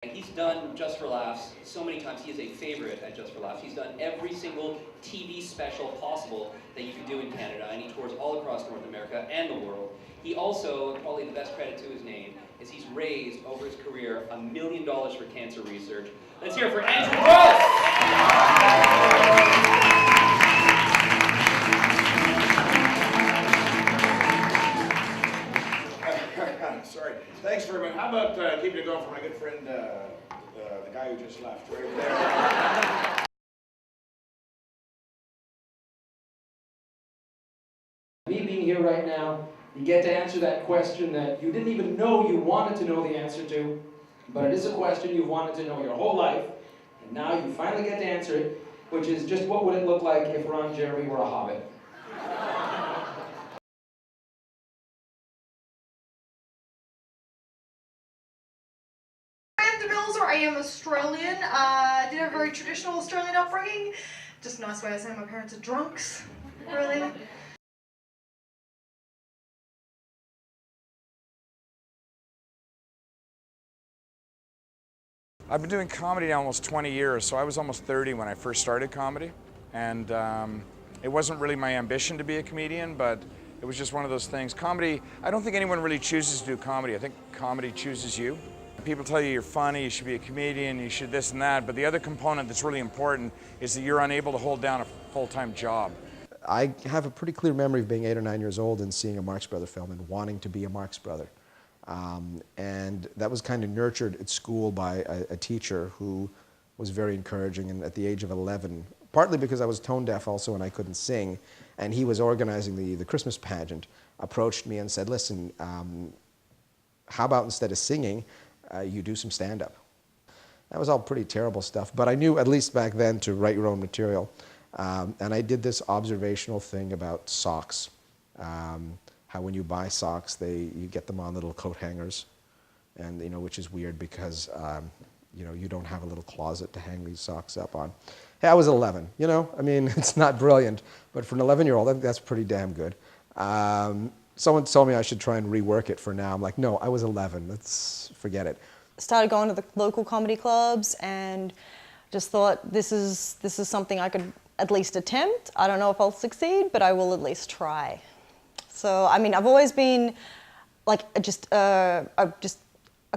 He's done Just for Laughs so many times. He is a favorite at Just for Laughs. He's done every single TV special possible that you can do in Canada, and he tours all across North America and the world. He also, probably the best credit to his name, is he's raised over his career $1 million for cancer research. Let's hear it for Andrew Gross! Sorry. Thanks very much. How about keeping it going for my good friend, the guy who just left, right over there? Me being here right now, you get to answer that question that you didn't even know you wanted to know the answer to, but it is a question you've wanted to know your whole life, and now you finally get to answer it, which is just what would it look like if Ron Jeremy were a hobbit? I am Australian. Did have a very traditional Australian upbringing. Just a nice way of saying my parents are drunks, really. I've been doing comedy now almost 20 years, so I was almost 30 when I first started comedy. And it wasn't really my ambition to be a comedian, but it was just one of those things. Comedy, I don't think anyone really chooses to do comedy. I think comedy chooses you. People tell you you're funny, you should be a comedian, you should this and that, but the other component that's really important is that you're unable to hold down a full-time job. I have a pretty clear memory of being 8 or 9 years old and seeing a Marx Brother film and wanting to be a Marx Brother. And that was kind of nurtured at school by a teacher who was very encouraging, and at the age of 11, partly because I was tone deaf also and I couldn't sing, and he was organizing the Christmas pageant, approached me and said, listen, how about instead of singing, you do some stand-up. That was all pretty terrible stuff, but I knew, at least back then, to write your own material. And I did this observational thing about socks. How when you buy socks, you get them on little coat hangers, and which is weird because you don't have a little closet to hang these socks up on. Hey, I was 11, I mean, it's not brilliant, but for an 11-year-old, I think that's pretty damn good. Someone told me I should try and rework it for now. I'm like, no, I was 11. Let's forget it. Started going to the local comedy clubs and just thought this is something I could at least attempt. I don't know if I'll succeed, but I will at least try. So I mean, I've always been like just a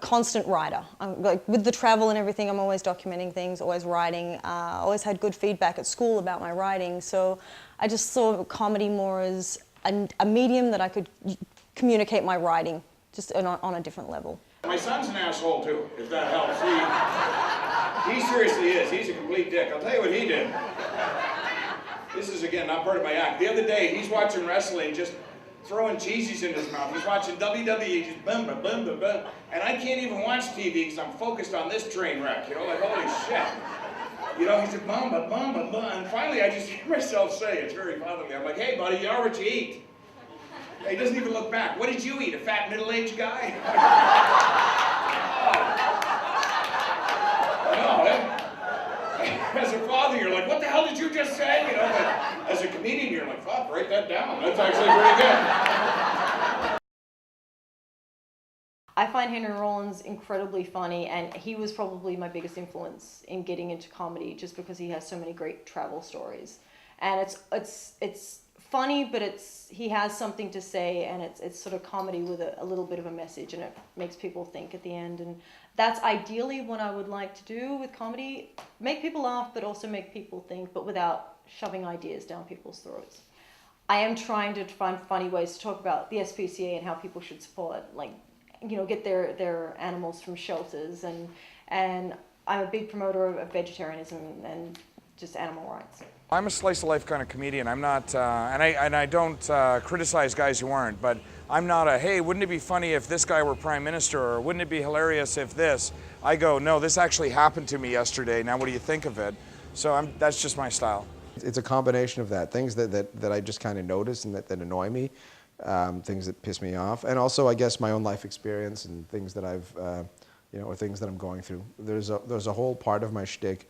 constant writer. Like with the travel and everything, I'm always documenting things, always writing. Always had good feedback at school about my writing. So I just saw comedy more as a medium that I could communicate my writing just on a different level. My son's an asshole too, if that helps. He seriously is. He's a complete dick. I'll tell you what he did. This is, again, not part of my act. The other day, he's watching wrestling, just throwing cheesies in his mouth. He's watching WWE, just boom, boom, boom, boom, boom. And I can't even watch TV because I'm focused on this train wreck, like, holy shit. He's like, mama, mama, mama. And finally, I just hear myself say, it's very bothering me. I'm like, hey, buddy, you are what you eat. He doesn't even look back. What did you eat, a fat middle-aged guy? As a father, you're like, what the hell did you just say? But as a comedian, you're like, fuck, write that down. That's actually pretty good. I find Henry Rollins incredibly funny, and he was probably my biggest influence in getting into comedy just because he has so many great travel stories. And it's funny, but he has something to say, and it's sort of comedy with a little bit of a message, and it makes people think at the end. And that's ideally what I would like to do with comedy: make people laugh, but also make people think, but without shoving ideas down people's throats. I am trying to find funny ways to talk about the SPCA and how people should support, like, get their animals from shelters, and I'm a big promoter of vegetarianism and just animal rights. I'm a slice-of-life kind of comedian. I'm not, and I don't criticize guys who aren't, but I'm not hey, wouldn't it be funny if this guy were prime minister, or wouldn't it be hilarious if this? I go, no, this actually happened to me yesterday, now what do you think of it? So that's just my style. It's a combination of that, things that I just kind of notice and that annoy me, things that piss me off, and also, I guess, my own life experience and things that I've, or things that I'm going through. There's a whole part of my shtick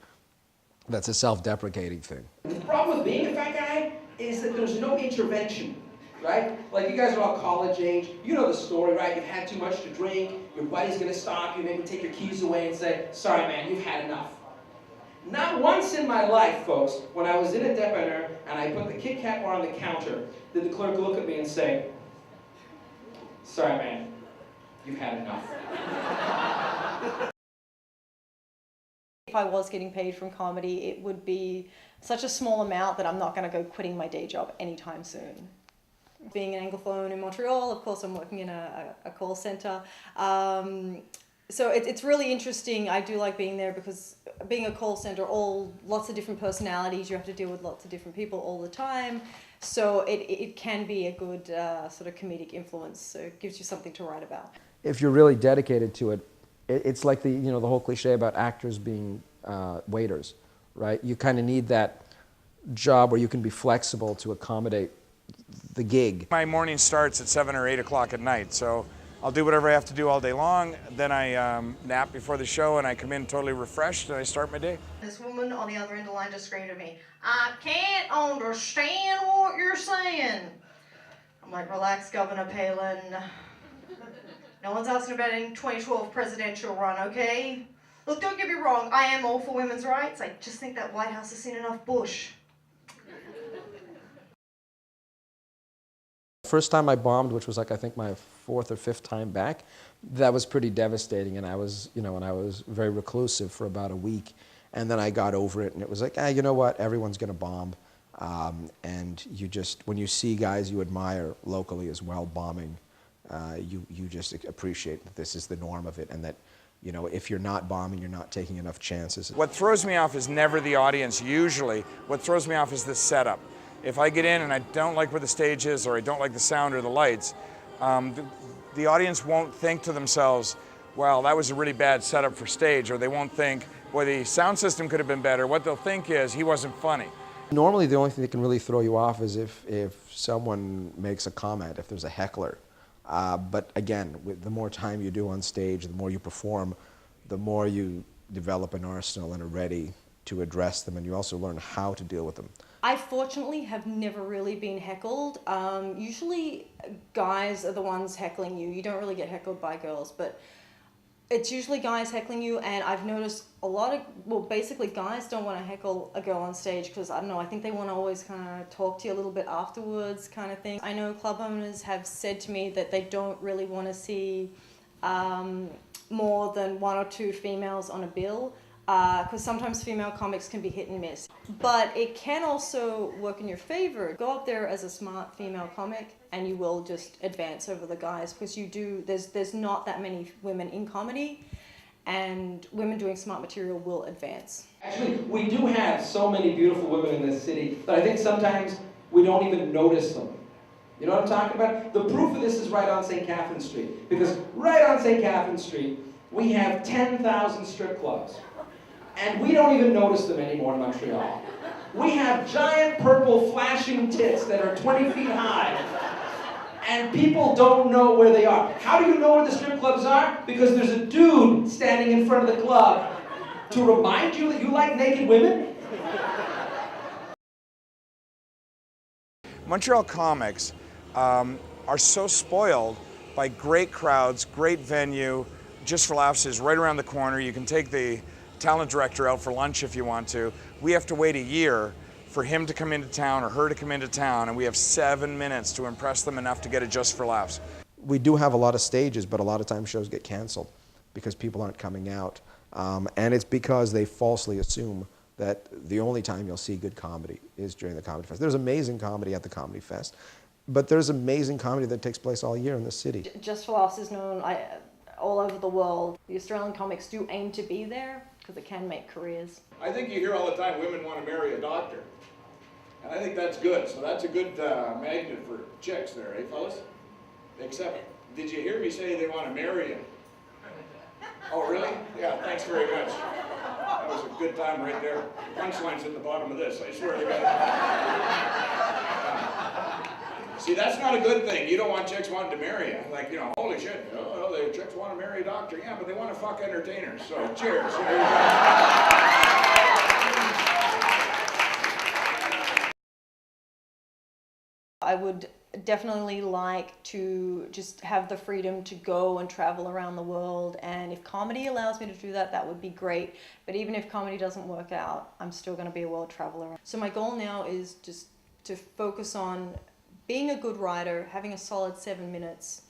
that's a self-deprecating thing. The problem with being a fat guy is that there's no intervention, right? Like, you guys are all college age, you know the story, right? You've had too much to drink, your buddy's gonna stop you, maybe take your keys away and say, sorry man, you've had enough. Not once in my life, folks, when I was in a dépanneur and I put the Kit Kat bar on the counter, did the clerk look at me and say, sorry man, you've had enough. If I was getting paid from comedy, it would be such a small amount that I'm not going to go quitting my day job anytime soon. Being an Anglophone in Montreal, of course I'm working in a call center. So it's really interesting. I do like being there because being a call center, lots of different personalities, you have to deal with lots of different people all the time. So it can be a good sort of comedic influence. So it gives you something to write about. If you're really dedicated to it, it's like the whole cliche about actors being waiters, right? You kind of need that job where you can be flexible to accommodate the gig. My morning starts at 7 or 8 o'clock at night, so I'll do whatever I have to do all day long. Then I nap before the show and I come in totally refreshed and I start my day. This woman on the other end of the line just screamed at me, I can't understand what you're saying. I'm like, relax, Governor Palin. No one's asking about any 2012 presidential run, okay? Look, don't get me wrong, I am all for women's rights. I just think that White House has seen enough Bush. First time I bombed, which was like I think my 4th or 5th time back, that was pretty devastating, and I was, and I was very reclusive for about a week, and then I got over it, and it was like, you know what, everyone's gonna bomb, and you just, when you see guys you admire locally as well bombing, you just appreciate that this is the norm of it, and that, if you're not bombing, you're not taking enough chances. What throws me off is never the audience, usually. What throws me off is the setup. If I get in and I don't like where the stage is, or I don't like the sound or the lights, the audience won't think to themselves, well, that was a really bad setup for stage, or they won't think, boy, the sound system could have been better. What they'll think is, he wasn't funny. Normally the only thing that can really throw you off is if someone makes a comment, if there's a heckler. But again, the more time you do on stage, the more you perform, the more you develop an arsenal and are ready to address them, and you also learn how to deal with them. I fortunately have never really been heckled. Usually guys are the ones heckling you. You don't really get heckled by girls, but it's usually guys heckling you, and I've noticed a lot of, basically guys don't want to heckle a girl on stage because, I don't know, I think they want to always kind of talk to you a little bit afterwards kind of thing. I know club owners have said to me that they don't really want to see more than 1 or 2 females on a bill, because sometimes female comics can be hit and miss. But it can also work in your favor. Go up there as a smart female comic and you will just advance over the guys, because there's not that many women in comedy, and women doing smart material will advance. Actually, we do have so many beautiful women in this city that I think sometimes we don't even notice them. You know what I'm talking about? The proof of this is right on St. Catherine Street, because right on St. Catherine Street, we have 10,000 strip clubs. And we don't even notice them anymore in Montreal. We have giant purple flashing tits that are 20 feet high, and people don't know where they are. How do you know where the strip clubs are? Because there's a dude standing in front of the club to remind you that you like naked women. Montreal comics are so spoiled by great crowds, great venue. Just for Laughs is right around the corner. You can take the talent director out for lunch if you want to. We have to wait a year for him to come into town or her to come into town, and we have 7 minutes to impress them enough to get it Just for Laughs. We do have a lot of stages, but a lot of times shows get canceled because people aren't coming out. And it's because they falsely assume that the only time you'll see good comedy is during the Comedy Fest. There's amazing comedy at the Comedy Fest, but there's amazing comedy that takes place all year in the city. Just for Laughs is known all over the world. The Australian comics do aim to be there because it can make careers. I think you hear all the time women want to marry a doctor. And I think that's good. So that's a good magnet for chicks there, eh, fellas? Except, did you hear me say they want to marry him? Oh, really? Yeah, thanks very much. That was a good time right there. Punchline's at the bottom of this, I swear to God. See, that's not a good thing. You don't want chicks wanting to marry you. Like, holy shit, the chicks want to marry a doctor. Yeah, but they want to fuck entertainers. So, cheers. There you go. I would definitely like to just have the freedom to go and travel around the world, and if comedy allows me to do that, that would be great. But even if comedy doesn't work out, I'm still going to be a world traveler. So my goal now is just to focus on being a good writer, having a solid 7 minutes,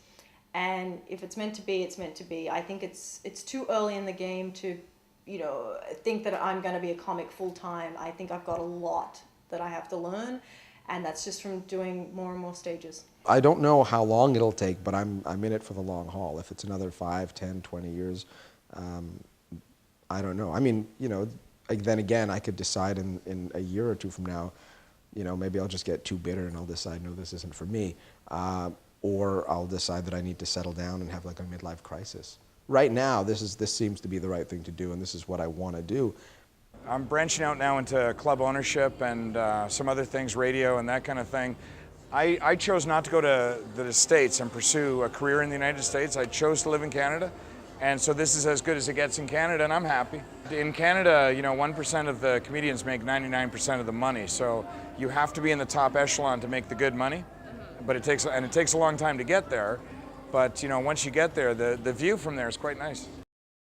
and if it's meant to be, it's meant to be. I think it's too early in the game to, you know, think that I'm going to be a comic full time. I think I've got a lot that I have to learn, and that's just from doing more and more stages. I don't know how long it'll take, but I'm in it for the long haul. If it's another 5, 10, 20 years, I don't know. I mean, you know, then again, I could decide in a year or two from now, you know, maybe I'll just get too bitter and I'll decide, no, this isn't for me. Or I'll decide that I need to settle down and have like a midlife crisis. Right now, this seems to be the right thing to do, and this is what I want to do. I'm branching out now into club ownership and some other things, radio and that kind of thing. I chose not to go to the States and pursue a career in the United States. I chose to live in Canada, and so this is as good as it gets in Canada, and I'm happy. In Canada, you know, 1% of the comedians make 99% of the money, so you have to be in the top echelon to make the good money, but it takes a long time to get there. But you know, once you get there, the view from there is quite nice.